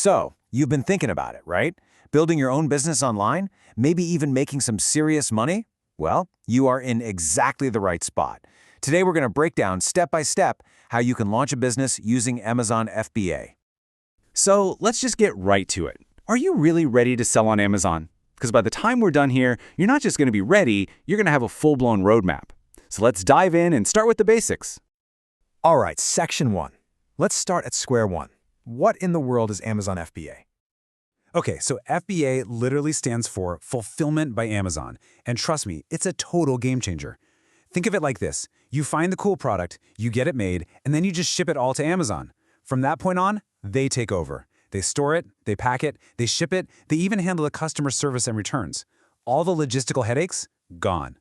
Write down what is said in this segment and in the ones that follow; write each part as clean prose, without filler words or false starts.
So, you've been thinking about it, right? Building your own business online? Maybe even making some serious money? Well, you are in exactly the right spot. Today we're going to break down step by step how you can launch a business using Amazon FBA. So let's just get right to it. Are you really ready to sell on Amazon? Because by the time we're done here, you're not just going to be ready, you're going to have a full-blown roadmap. So let's dive in and start with the basics. All right, section 1. Let's start at square one. What in the world is Amazon FBA? Okay, so FBA literally stands for Fulfillment by Amazon. And trust me, it's a total game changer. Think of it like this. You find the cool product, you get it made, and then you just ship it all to Amazon. From that point on, they take over. They store it, they pack it, they ship it, they even handle the customer service and returns. All the logistical headaches, gone.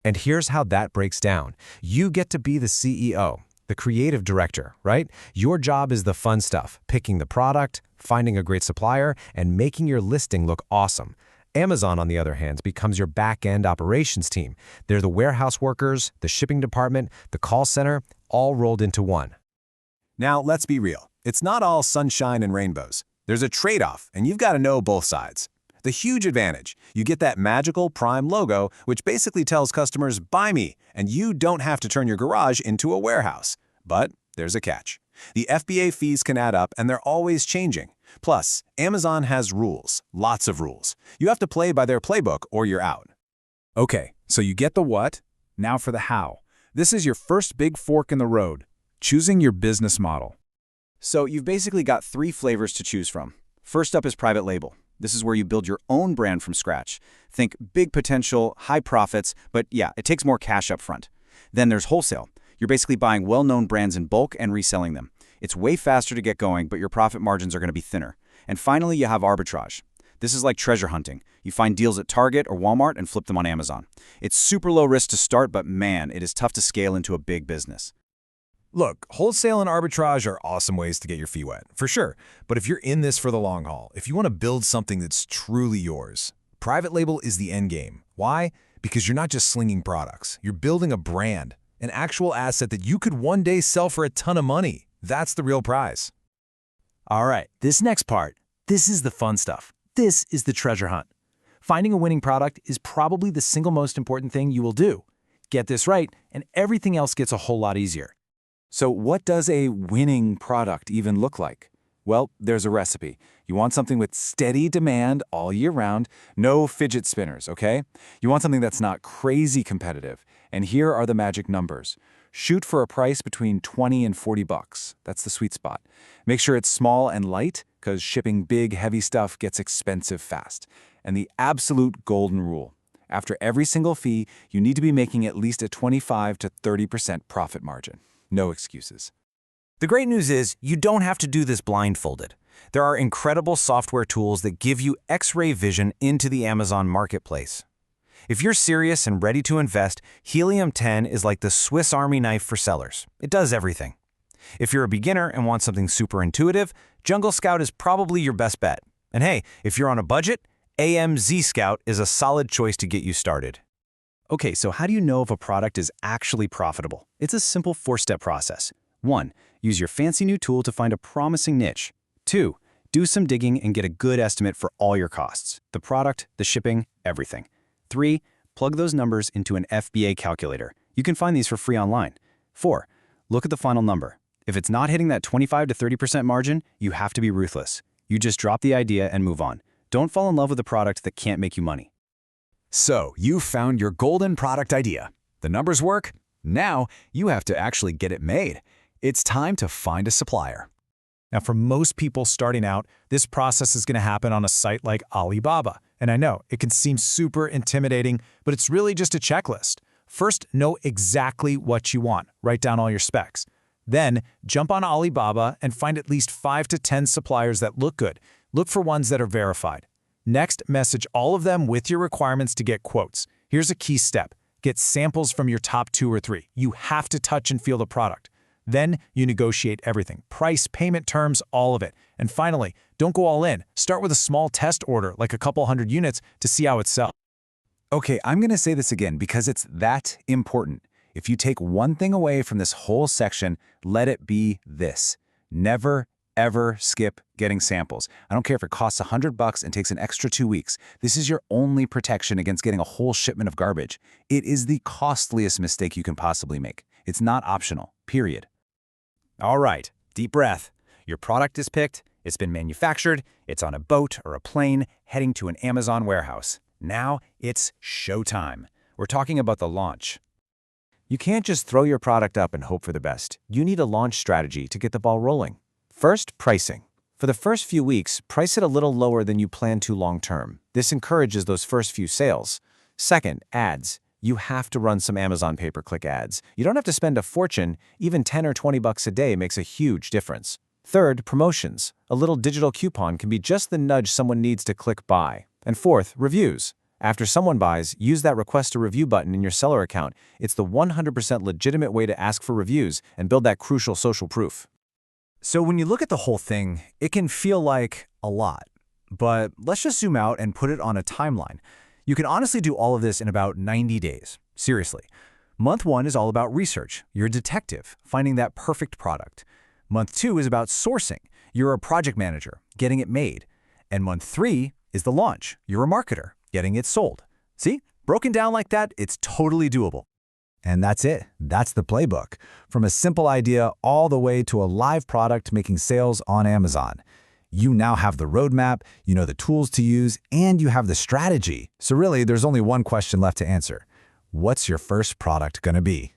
And here's how that breaks down. You get to be the CEO, the creative director, right? Your job is the fun stuff, picking the product, finding a great supplier, and making your listing look awesome. Amazon, on the other hand, becomes your back-end operations team. They're the warehouse workers, the shipping department, the call center, all rolled into one. Now, let's be real. It's not all sunshine and rainbows. There's a trade-off, and you've got to know both sides. The huge advantage, you get that magical Prime logo, which basically tells customers, buy me, and you don't have to turn your garage into a warehouse. But there's a catch. The FBA fees can add up, and they're always changing. Plus, Amazon has rules, lots of rules. You have to play by their playbook or you're out. Okay, so you get the what, now for the how. This is your first big fork in the road, choosing your business model. So you've basically got 3 flavors to choose from. First up is private label. This is where you build your own brand from scratch. Think big potential, high profits, but yeah, it takes more cash up front. Then there's wholesale. You're basically buying well-known brands in bulk and reselling them. It's way faster to get going, but your profit margins are going to be thinner. And finally, you have arbitrage. This is like treasure hunting. You find deals at Target or Walmart and flip them on Amazon. It's super low risk to start, but man, it is tough to scale into a big business. Look, wholesale and arbitrage are awesome ways to get your feet wet, for sure. But if you're in this for the long haul, if you want to build something that's truly yours, private label is the end game. Why? Because you're not just slinging products. You're building a brand, an actual asset that you could one day sell for a ton of money. That's the real prize. All right, this next part, this is the fun stuff. This is the treasure hunt. Finding a winning product is probably the single most important thing you will do. Get this right, and everything else gets a whole lot easier. So what does a winning product even look like? Well, there's a recipe. You want something with steady demand all year round, no fidget spinners, okay? You want something that's not crazy competitive. And here are the magic numbers. Shoot for a price between 20 and 40 bucks. That's the sweet spot. Make sure it's small and light, because shipping big, heavy stuff gets expensive fast. And the absolute golden rule. After every single fee, you need to be making at least a 25 to 30% profit margin. No excuses. The great news is you don't have to do this blindfolded. There are incredible software tools that give you X-ray vision into the Amazon marketplace. If you're serious and ready to invest, Helium 10 is like the Swiss Army knife for sellers. It does everything. If you're a beginner and want something super intuitive, Jungle Scout is probably your best bet. And hey, if you're on a budget, AMZ Scout is a solid choice to get you started. Okay, so how do you know if a product is actually profitable? It's a simple 4-step process. 1. Use your fancy new tool to find a promising niche. 2. Do some digging and get a good estimate for all your costs. The product, the shipping, everything. 3. Plug those numbers into an FBA calculator. You can find these for free online. 4. Look at the final number. If it's not hitting that 25 to 30% margin, you have to be ruthless. You just drop the idea and move on. Don't fall in love with a product that can't make you money. So, you found your golden product idea. The numbers work. Now, you have to actually get it made. It's time to find a supplier. Now, for most people starting out, this process is going to happen on a site like Alibaba. And I know, it can seem super intimidating, but it's really just a checklist. First, know exactly what you want. Write down all your specs. Then, jump on Alibaba and find at least 5 to 10 suppliers that look good. Look for ones that are verified. Next, message all of them with your requirements to get quotes. Here's a key step. Get samples from your top 2 or 3. You have to touch and feel the product. Then you negotiate everything. Price, payment terms, all of it. And finally, don't go all in. Start with a small test order, like a couple hundred units, to see how it sells. Okay, I'm going to say this again because it's that important. If you take one thing away from this whole section, let it be this. Never, ever skip getting samples. I don't care if it costs $100 and takes an extra 2 weeks. This is your only protection against getting a whole shipment of garbage. It is the costliest mistake you can possibly make. It's not optional, period. All right, deep breath. Your product is picked, it's been manufactured, it's on a boat or a plane heading to an Amazon warehouse. Now it's showtime. We're talking about the launch. You can't just throw your product up and hope for the best. You need a launch strategy to get the ball rolling. First, pricing. For the first few weeks, price it a little lower than you plan to long-term. This encourages those first few sales. Second, ads. You have to run some Amazon pay-per-click ads. You don't have to spend a fortune. Even $10 or $20 a day makes a huge difference. Third, promotions. A little digital coupon can be just the nudge someone needs to click buy. And fourth, reviews. After someone buys, use that request a review button in your seller account. It's the 100% legitimate way to ask for reviews and build that crucial social proof. So when you look at the whole thing, it can feel like a lot. But let's just zoom out and put it on a timeline. You can honestly do all of this in about 90 days. Seriously. Month 1 is all about research. You're a detective, finding that perfect product. Month 2 is about sourcing. You're a project manager, getting it made. And month 3 is the launch. You're a marketer, getting it sold. See? Broken down like that, it's totally doable. And that's it. That's the playbook. From a simple idea all the way to a live product making sales on Amazon. You now have the roadmap, you know the tools to use, and you have the strategy. So really, there's only one question left to answer. What's your first product going to be?